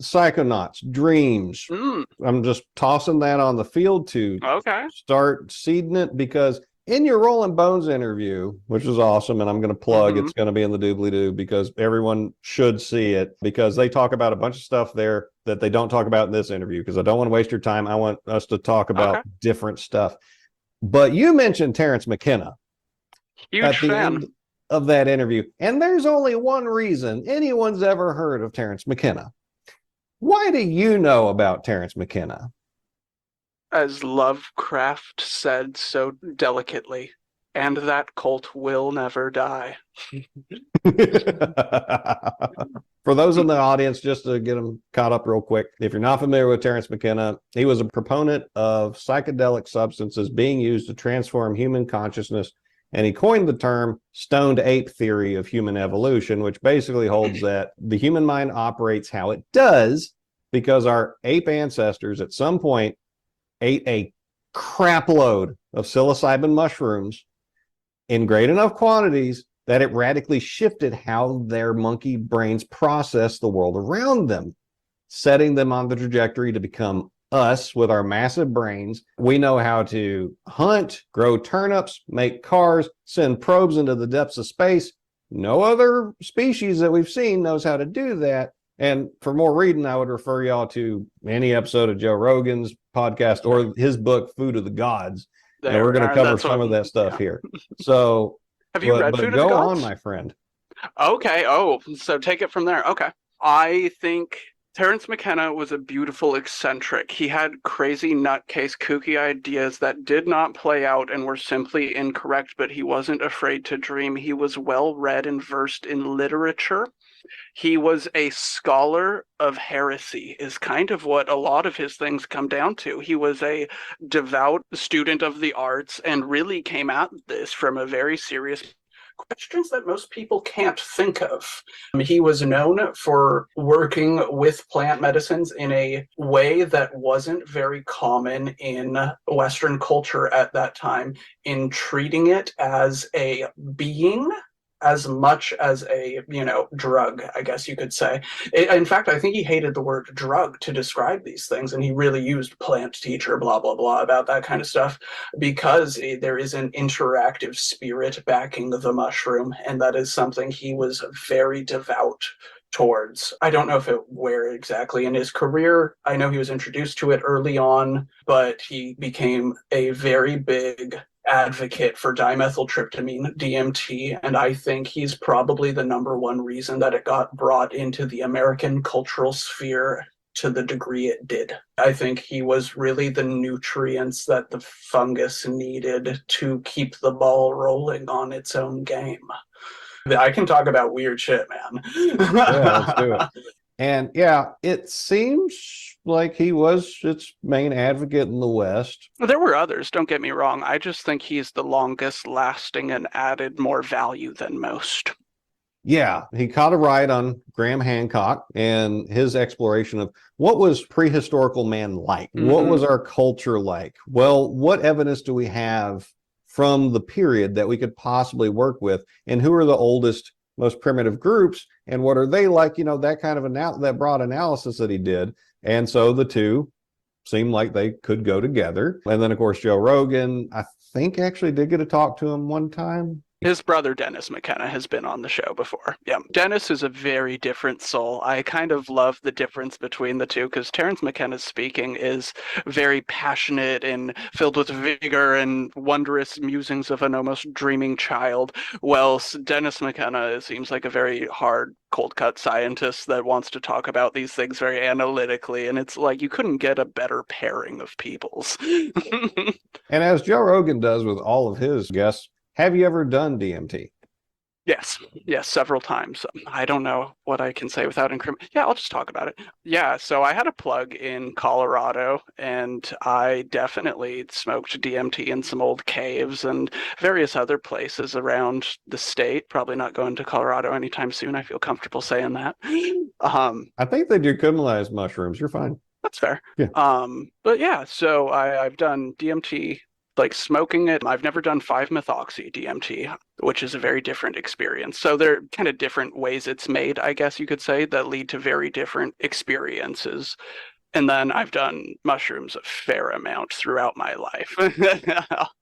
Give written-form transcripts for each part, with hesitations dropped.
psychonauts, dreams. I'm just tossing that on the field to start seeding it, because in your Rolling Bones interview, which is awesome, and I'm going to plug, it's going to be in the doobly-doo because everyone should see it, because they talk about a bunch of stuff there that they don't talk about in this interview, because I don't want to waste your time. I want us to talk about different stuff. But you mentioned Terence McKenna at the end of that interview, and there's only one reason anyone's ever heard of Terence McKenna. Why do you know about Terence McKenna? As Lovecraft said so delicately, and that cult will never die. For those in the audience, just to get them caught up real quick, if you're not familiar with Terence McKenna, he was a proponent of psychedelic substances being used to transform human consciousness, and he coined the term stoned ape theory of human evolution, which basically holds that the human mind operates how it does because our ape ancestors at some point ate a crap load of psilocybin mushrooms in great enough quantities that it radically shifted how their monkey brains process the world around them, setting them on the trajectory to become us with our massive brains. We know how to hunt, grow turnips, make cars, send probes into the depths of space. No other species that we've seen knows how to do that. And for more reading, I would refer y'all to any episode of Joe Rogan's podcast or his book, Food of the Gods. And we're going to cover some of that stuff here. So, have you read Food of the Gods? Go on, my friend. Okay. Oh, so take it from there. Okay. I think Terence McKenna was a beautiful eccentric. He had crazy nutcase kooky ideas that did not play out and were simply incorrect, but he wasn't afraid to dream. He was well read and versed in literature. He was a scholar of heresy, is kind of what a lot of his things come down to. He was a devout student of the arts and really came at this from a very serious questions that most people can't think of. He was known for working with plant medicines in a way that wasn't very common in Western culture at that time, in treating it as a being as much as a, drug, I guess you could say. In fact, I think he hated the word drug to describe these things, and he really used plant teacher, blah, blah, blah, about that kind of stuff, because there is an interactive spirit backing the mushroom, and that is something he was very devout towards. I don't know where exactly in his career. I know he was introduced to it early on, but he became a very big advocate for dimethyltryptamine, DMT, and I think he's probably the number one reason that it got brought into the American cultural sphere to the degree it did. I think he was really the nutrients that the fungus needed to keep the ball rolling on its own game. I can talk about weird shit, man. Yeah, let's do it. And yeah, it seems like he was its main advocate in the West. There were others, don't get me wrong. I just think he's the longest lasting and added more value than most. Yeah, he caught a ride on Graham Hancock and his exploration of what was prehistorical man like? What was our culture like? Well, what evidence do we have from the period that we could possibly work with? And who are the oldest, most primitive groups? And what are they like? That kind of that broad analysis that he did. And so the two seemed like they could go together. And then, of course, Joe Rogan, I think, actually did get to talk to him one time. His brother, Dennis McKenna, has been on the show before. Yeah, Dennis is a very different soul. I kind of love the difference between the two because Terence McKenna's speaking is very passionate and filled with vigor and wondrous musings of an almost dreaming child. Well, Dennis McKenna seems like a very hard, cold-cut scientist that wants to talk about these things very analytically, and it's like you couldn't get a better pairing of peoples. And as Joe Rogan does with all of his guests, have you ever done DMT? Yes, several times. I don't know what I can say without incriminating. Yeah, I'll just talk about it. Yeah, so I had a plug in Colorado, and I definitely smoked DMT in some old caves and various other places around the state. Probably not going to Colorado anytime soon. I feel comfortable saying that. I think they do criminalize mushrooms. You're fine. That's fair. Yeah. But yeah, so I've done DMT, Like smoking it, I've never done 5-methoxy DMT, which is a very different experience. So there are kind of different ways it's made, I guess you could say, that lead to very different experiences. And then I've done mushrooms a fair amount throughout my life.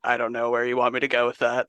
I don't know where you want me to go with that.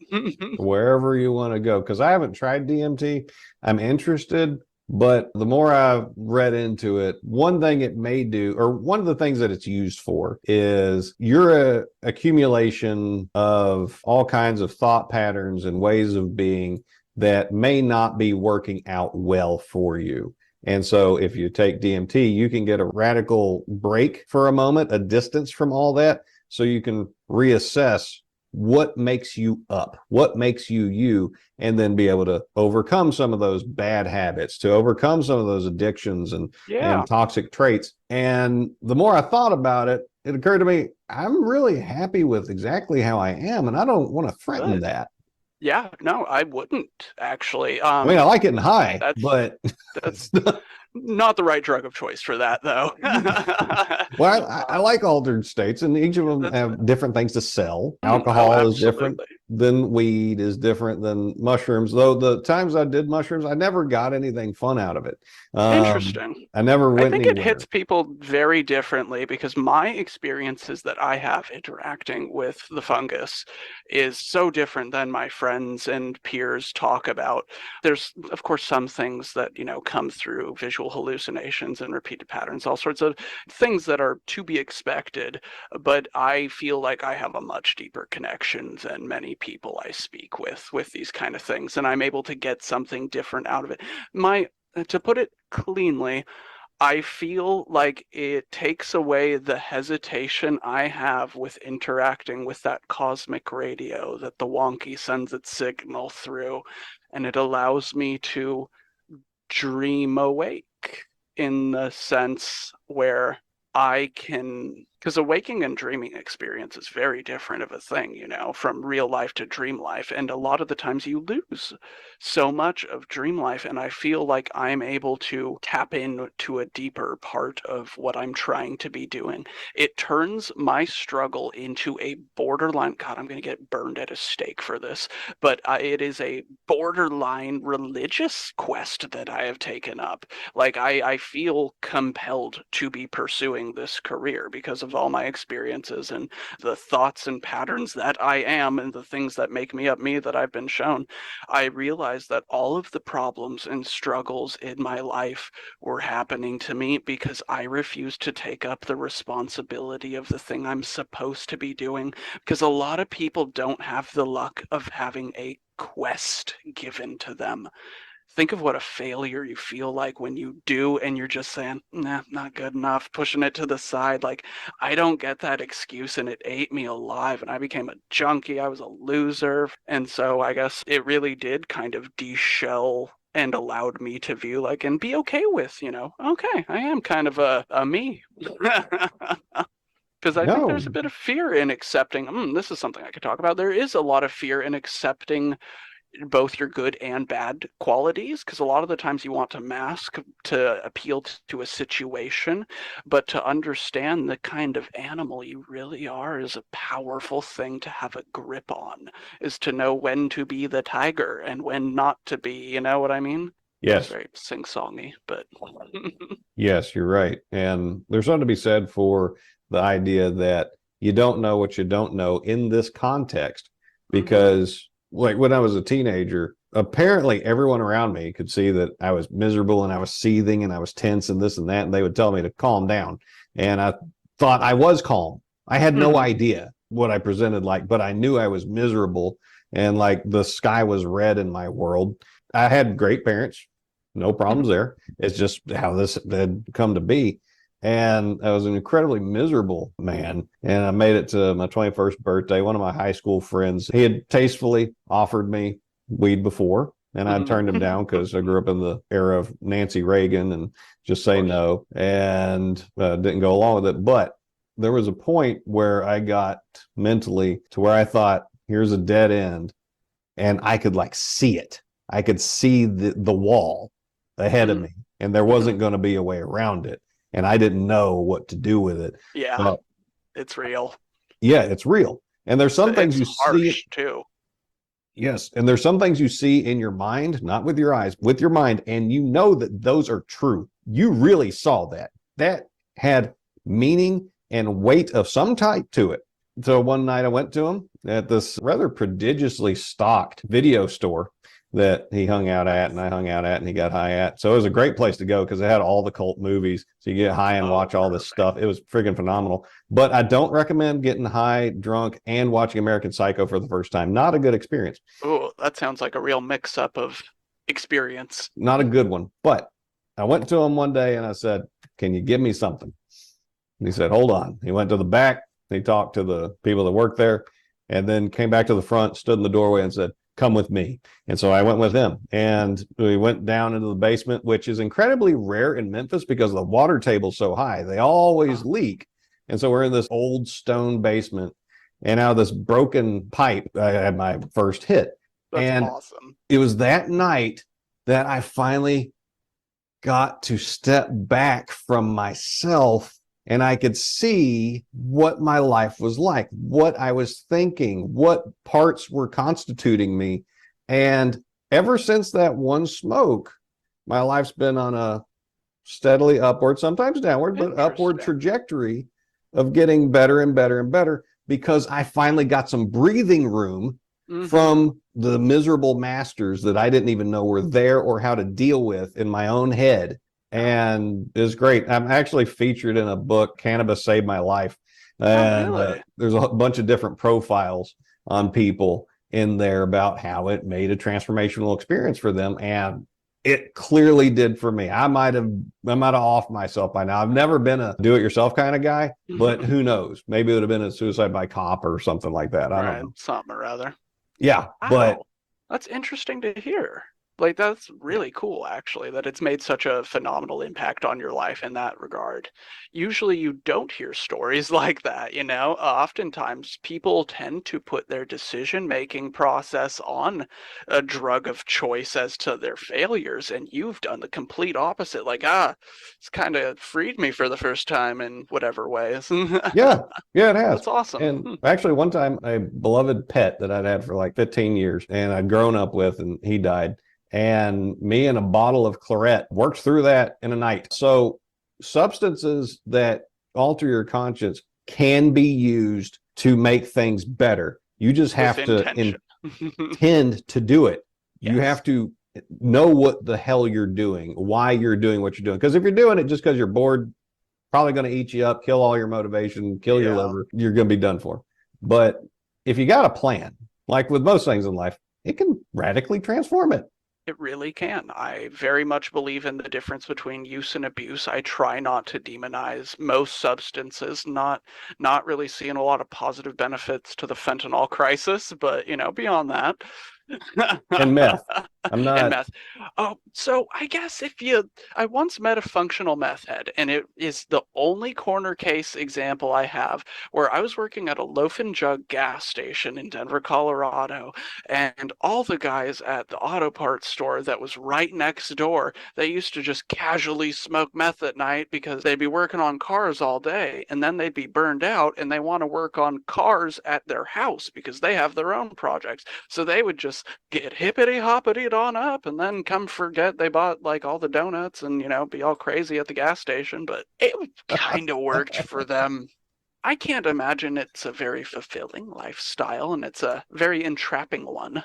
Wherever you want to go, because I haven't tried DMT. I'm interested, but the more I've read into it, one thing it may do, or one of the things that it's used for, is you're a accumulation of all kinds of thought patterns and ways of being that may not be working out well for you. And so if you take DMT, you can get a radical break for a moment, a distance from all that, so you can reassess what makes you up, what makes you you, and then be able to overcome some of those bad habits, to overcome some of those addictions and toxic traits. And the more I thought about it, it occurred to me, I'm really happy with exactly how I am, and I don't want to threaten that. Yeah, no, I wouldn't actually. I mean, I like getting high, that's but that's not the right drug of choice for that, though. well, I like altered states, and each of them have different things to sell. Alcohol is different than weed, is different than mushrooms. Though the times I did mushrooms, I never got anything fun out of it. Interesting. I never went I think anywhere. it hits people very differently because my experiences that I have interacting with the fungus is so different than my friends and peers talk about. There's, of course, some things that, come through visual hallucinations and repeated patterns, all sorts of things that are to be expected. But I feel like I have a much deeper connection than many people I speak with these kind of things, and I'm able to get something different out of it. To put it cleanly, I feel like it takes away the hesitation I have with interacting with that cosmic radio that the wonky sends its signal through, and it allows me to dream awake in the sense where I can, because a waking and dreaming experience is very different of a thing, from real life to dream life. And a lot of the times you lose so much of dream life. And I feel like I'm able to tap into a deeper part of what I'm trying to be doing. It turns my struggle into a borderline, God, I'm going to get burned at a stake for this, but it is a borderline religious quest that I have taken up. Like I feel compelled to be pursuing this career because of all my experiences and the thoughts and patterns that I am and the things that make me up me that I've been shown. I realized that all of the problems and struggles in my life were happening to me because I refused to take up the responsibility of the thing I'm supposed to be doing, because a lot of people don't have the luck of having a quest given to them. Think of what a failure you feel like when you do and you're just saying, nah, not good enough, pushing it to the side. Like, I don't get that excuse, and it ate me alive, and I became a junkie. I was a loser. And so I guess it really did kind of de-shell and allowed me to view and be okay with, okay, I am kind of a me. Because I think there's a bit of fear in accepting, this is something I could talk about. There is a lot of fear in accepting both your good and bad qualities, because a lot of the times you want to mask to appeal to a situation, but to understand the kind of animal you really are is a powerful thing to have a grip on, is to know when to be the tiger and when not to be, you know what I mean? Yes. It's very sing-songy, but yes, you're right. And there's something to be said for the idea that you don't know what you don't know in this context, because like when I was a teenager, apparently everyone around me could see that I was miserable and I was seething and I was tense and this and that. And they would tell me to calm down. And I thought I was calm. I had no idea what I presented like, but I knew I was miserable and like the sky was red in my world. I had great parents, no problems there. It's just how this had come to be. And I was an incredibly miserable man. And I made it to my 21st birthday. One of my high school friends, he had tastefully offered me weed before, and I turned him down because I grew up in the era of Nancy Reagan and just say no, and didn't go along with it. But there was a point where I got mentally to where I thought, here's a dead end, and I could see it. I could see the wall ahead of me, and there wasn't going to be a way around it. And I didn't know what to do with it. Yeah, it's real. Yeah, it's real. And there's some things It's you see. harsh too. Yes. And there's some things you see in your mind, not with your eyes, with your mind. And you know that those are true. You really saw that. That had meaning and weight of some type to it. So one night I went to him at this rather prodigiously stocked video store that he hung out at and I hung out at and he got high at. So it was a great place to go because it had all the cult movies. So you get high and watch all this stuff. It was friggin' phenomenal. But I don't recommend getting high, drunk, and watching American Psycho for the first time. Not a good experience. Oh, that sounds like a real mix-up of experience. Not a good one. But I went to him one day and I said, "Can you give me something?" And he said, "Hold on." He went to the back. He talked to the people that worked there and then came back to the front, stood in the doorway and said, "Come with me." And so I went with him and we went down into the basement, which is incredibly rare in Memphis because the water table's so high. They always leak. And so we're in this old stone basement and out of this broken pipe, I had my first hit. That's awesome. It was that night that I finally got to step back from myself and I could see what my life was like, what I was thinking, what parts were constituting me. And ever since that one smoke, my life's been on a steadily upward, sometimes downward, but upward trajectory of getting better and better and better because I finally got some breathing room from the miserable masters that I didn't even know were there or how to deal with in my own head. And it's great. I'm actually featured in a book, Cannabis Saved My Life. And really? There's a bunch of different profiles on people in there about how it made a transformational experience for them. And it clearly did for me. I might have offed myself by now. I've never been a do-it-yourself kind of guy, but who knows? Maybe it would have been a suicide by cop or something like that. I don't know. Something or other. Yeah, but that's interesting to hear. Like, that's really cool, actually, that it's made such a phenomenal impact on your life in that regard. Usually you don't hear stories like that, you know? Oftentimes people tend to put their decision-making process on a drug of choice as to their failures, and you've done the complete opposite. Like, it's kind of freed me for the first time in whatever ways. yeah, it has. That's awesome. And actually, one time, a beloved pet that I'd had for like 15 years and I'd grown up with, and he died. And me and a bottle of claret worked through that in a night. So substances that alter your conscience can be used to make things better. You just have to intend to do it. Yes. You have to know what the hell you're doing, why you're doing what you're doing. Because if you're doing it just because you're bored, probably going to eat you up, kill all your motivation, kill your liver, you're going to be done for. But if you got a plan, like with most things in life, it can radically transform it. It really can. I very much believe in the difference between use and abuse. I try not to demonize most substances, not really seeing a lot of positive benefits to the fentanyl crisis, but beyond that. And meth. I'm not. And meth. Oh, so I guess I once met a functional meth head, and it is the only corner case example I have where I was working at a loaf and jug gas station in Denver, Colorado, and all the guys at the auto parts store that was right next door, they used to just casually smoke meth at night because they'd be working on cars all day, and then they'd be burned out, and they want to work on cars at their house because they have their own projects. So they would just get hippity-hoppity on up and then come forget they bought like all the donuts and be all crazy at the gas station, but it kind of worked for them. I can't imagine it's a very fulfilling lifestyle, and it's a very entrapping one.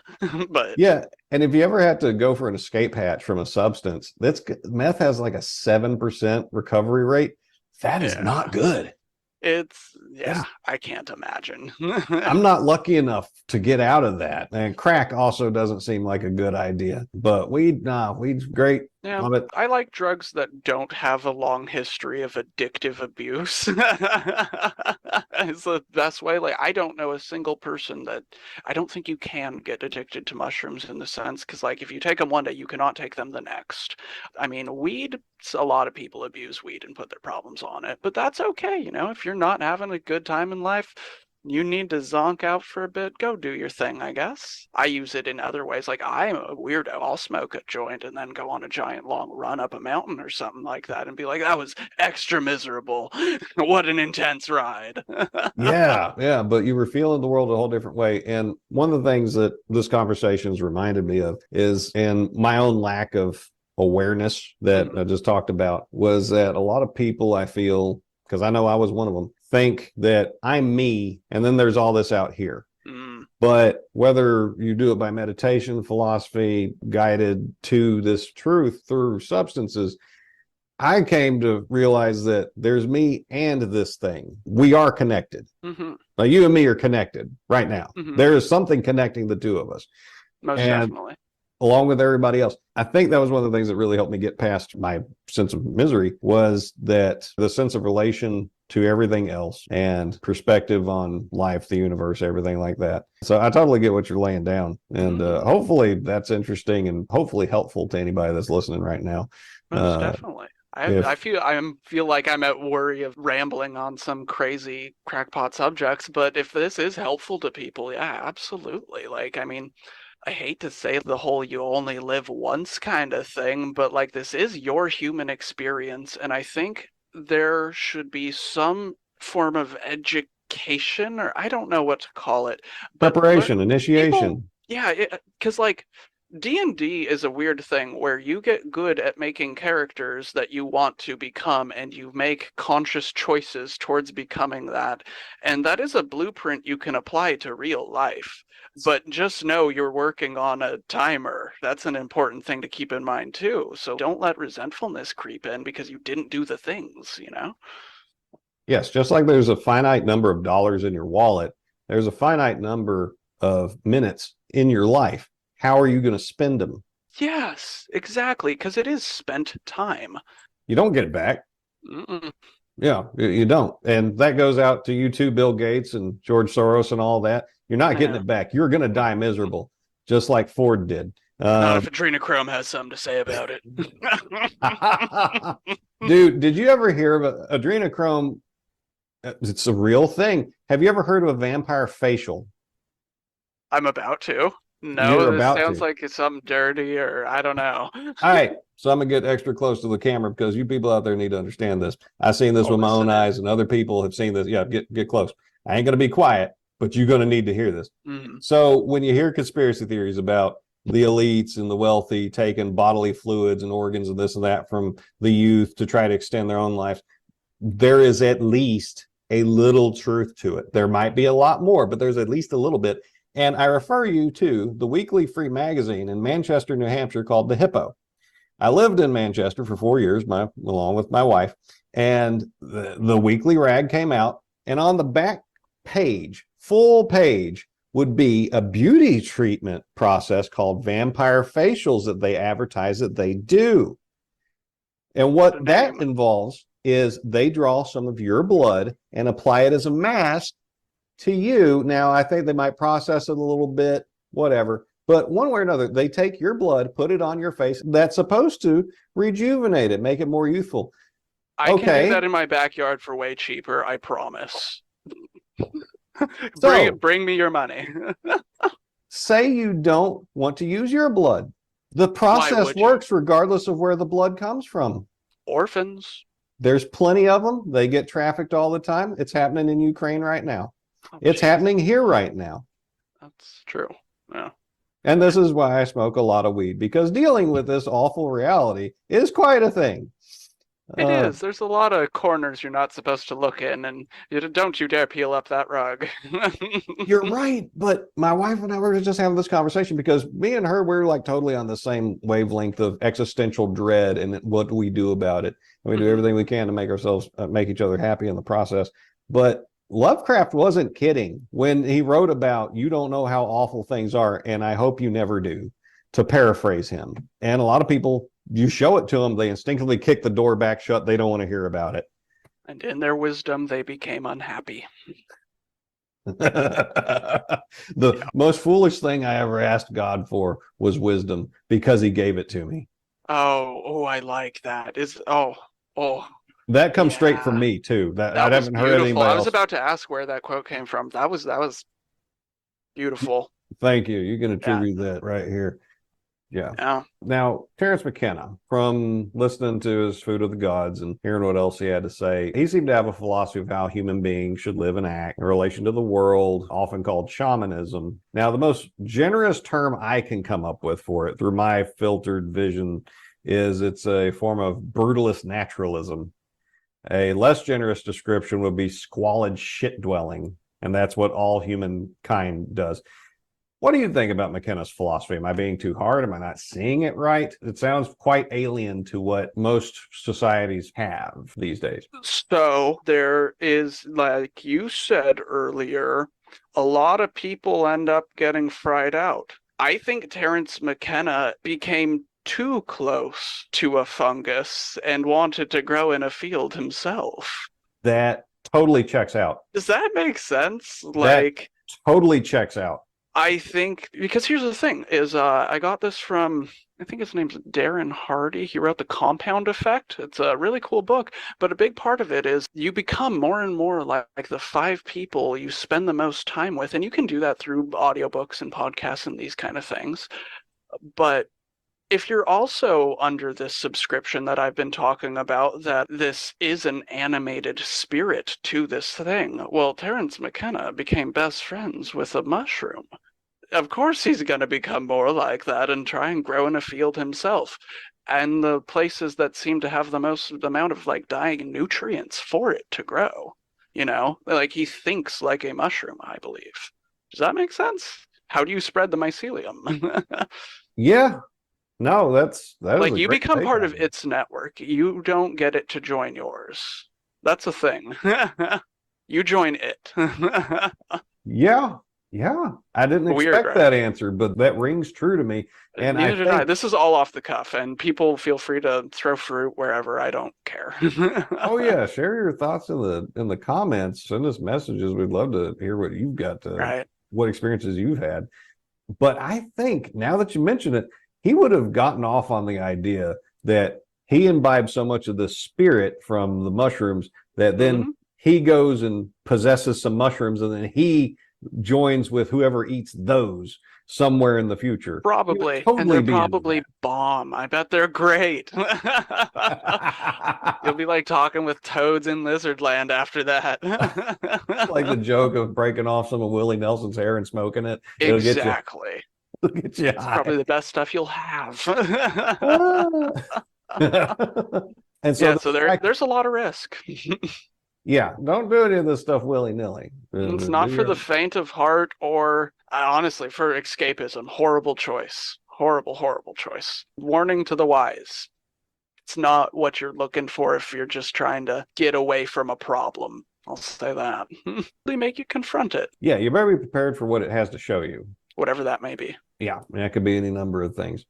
But yeah, and if you ever had to go for an escape hatch from a substance, meth has like a 7% recovery rate. That is not good. I can't imagine. I'm not lucky enough to get out of that. And crack also doesn't seem like a good idea. But weed's great. Yeah, love it. I like drugs that don't have a long history of addictive abuse. It's the best way. Like, I don't know a single person I don't think you can get addicted to mushrooms in the sense, because like if you take them one day, you cannot take them the next. I mean, weed, a lot of people abuse weed and put their problems on it, but that's okay. If you're not having a good time in life, You need to zonk out for a bit, go do your thing, I guess. I use it in other ways. Like, I'm a weirdo. I'll smoke a joint and then go on a giant long run up a mountain or something like that and be like, that was extra miserable. What an intense ride. Yeah, but you were feeling the world a whole different way. And one of the things that this conversation's reminded me of is, and my own lack of awareness that I just talked about, was that a lot of people, I feel, because I know I was one of them, think that I'm me and then there's all this out here. But whether you do it by meditation, philosophy, guided to this truth through substances, I came to realize that there's me and this thing. We are connected. Now, you and me are connected right now. There is something connecting the two of us. Most definitely. Along with everybody else. I think that was one of the things that really helped me get past my sense of misery, was that the sense of relation to everything else and perspective on life, the universe, everything like that. So I totally get what you're laying down. And hopefully that's interesting and hopefully helpful to anybody that's listening right now. Most definitely. I feel like I'm at worry of rambling on some crazy crackpot subjects, but if this is helpful to people, yeah, absolutely. Like, I mean, I hate to say the whole you only live once kind of thing, but like, this is your human experience, and I think there should be some form of education, or I don't know what to call it, but preparation, initiation. Because like D&D is a weird thing where you get good at making characters that you want to become, and you make conscious choices towards becoming that, and that is a blueprint you can apply to real life. But just know you're working on a timer. That's an important thing to keep in mind too. So don't let resentfulness creep in because you didn't do the things, you know? Yes, just like there's a finite number of dollars in your wallet, there's a finite number of minutes in your life. How are you going to spend them? Yes, exactly, because it is spent time. You don't get it back. Yeah, you don't. And that goes out to you too, Bill Gates and George Soros and all that. You're not getting it back. You're going to die miserable, just like Ford did. Not if adrenochrome has something to say about it. Dude, did you ever hear of adrenochrome? It's a real thing. Have you ever heard of a vampire facial? I'm about to. No, this sounds like it's something dirty, or I don't know. All right, so I'm going to get extra close to the camera because you people out there need to understand this. I've seen this with my own eyes, and other people have seen this. Yeah, get close. I ain't going to be quiet, but you're going to need to hear this. So when you hear conspiracy theories about the elites and the wealthy taking bodily fluids and organs and this and that from the youth to try to extend their own lives, there is at least a little truth to it. There might be a lot more, but there's at least a little bit. And I refer you to the weekly free magazine in Manchester, New Hampshire called The Hippo. I lived in Manchester for 4 years, along with my wife, and the weekly rag came out, and on the back page, full page, would be a beauty treatment process called vampire facials that they advertise that they do. And what that involves is they draw some of your blood and apply it as a mask to you. Now, I think they might process it a little bit, whatever. But one way or another, they take your blood, put it on your face. That's supposed to rejuvenate it, make it more youthful. I can do that in my backyard for way cheaper, I promise. Bring me your money. Say you don't want to use your blood. The process works regardless of where the blood comes from. Orphans. There's plenty of them. They get trafficked all the time. It's happening in Ukraine right now. It's happening here right now. That's true. Yeah. And this is why I smoke a lot of weed, because dealing with this awful reality is quite a thing. It is. There's a lot of corners you're not supposed to look in, and don't you dare peel up that rug. You're right. But my wife and I were just having this conversation because me and her, we're like totally on the same wavelength of existential dread and what do we do about it. And we do everything we can to make ourselves, make each other happy in the process. But Lovecraft wasn't kidding when he wrote about, you don't know how awful things are, and I hope you never do, to paraphrase him. And a lot of people, you show it to them, they instinctively kick the door back shut. They don't want to hear about it. And in their wisdom, they became unhappy. Most foolish thing I ever asked God for was wisdom, because he gave it to me. Oh, I like that. That comes straight Yeah. from me too. That I That was haven't heard beautiful. anybody I was else. about to ask where that quote came from. That was beautiful. Thank you. You can Yeah. attribute that right here. Yeah. Yeah. Now, Terence McKenna, from listening to his Food of the Gods and hearing what else he had to say, he seemed to have a philosophy of how human beings should live and act in relation to the world, often called shamanism. Now, the most generous term I can come up with for it through my filtered vision is it's a form of brutalist naturalism. A less generous description would be squalid shit dwelling, and that's what all humankind does. What do you think about McKenna's philosophy? Am I being too hard? Am I not seeing it right? It sounds quite alien to what most societies have these days. So there is, like you said earlier, a lot of people end up getting fried out. I think Terence McKenna became too close to a fungus and wanted to grow in a field himself. That totally checks out. Does that make sense? That totally checks out. I think, because here's the thing, is I got this from, I think his name's Darren Hardy. He wrote The Compound Effect. It's a really cool book, but a big part of it is you become more and more like the 5 people you spend the most time with, and you can do that through audiobooks and podcasts and these kind of things. But if you're also under this subscription that I've been talking about, that this is an animated spirit to this thing, well, Terence McKenna became best friends with a mushroom. Of course he's going to become more like that and try and grow in a field himself. And the places that seem to have the most amount of like dying nutrients for it to grow, like he thinks like a mushroom, I believe. Does that make sense? How do you spread the mycelium? Yeah. No, that is like a you great become take part on of it. its network. You don't get it to join yours. That's a thing. You join it. Yeah. Yeah. I didn't Weird, expect right? that answer, but that rings true to me. And I Neither did I. think, This is all off the cuff, and people feel free to throw fruit wherever. I don't care. oh yeah, share your thoughts in the comments. Send us messages. We'd love to hear what you've got to, Right. what experiences you've had. But I think now that you mention it, he would have gotten off on the idea that he imbibed so much of the spirit from the mushrooms that then he goes and possesses some mushrooms and then he joins with whoever eats those somewhere in the future. Probably. Totally And they're be into probably bomb. I bet they're great. that. You'll be like talking with toads in Lizardland after that. Like the joke of breaking off some of Willie Nelson's hair and smoking it. Exactly. It'll get you It's high. probably the best stuff you'll have. And so Yeah, so there's a lot of risk. yeah, don't do any of this stuff willy-nilly. It's not for the faint of heart or honestly for escapism. Horrible choice. Horrible, horrible choice. Warning to the wise. It's not what you're looking for if you're just trying to get away from a problem. I'll say that. They make you confront it. Yeah, you better be prepared for what it has to show you. Whatever that may be. Yeah, that could be any number of things.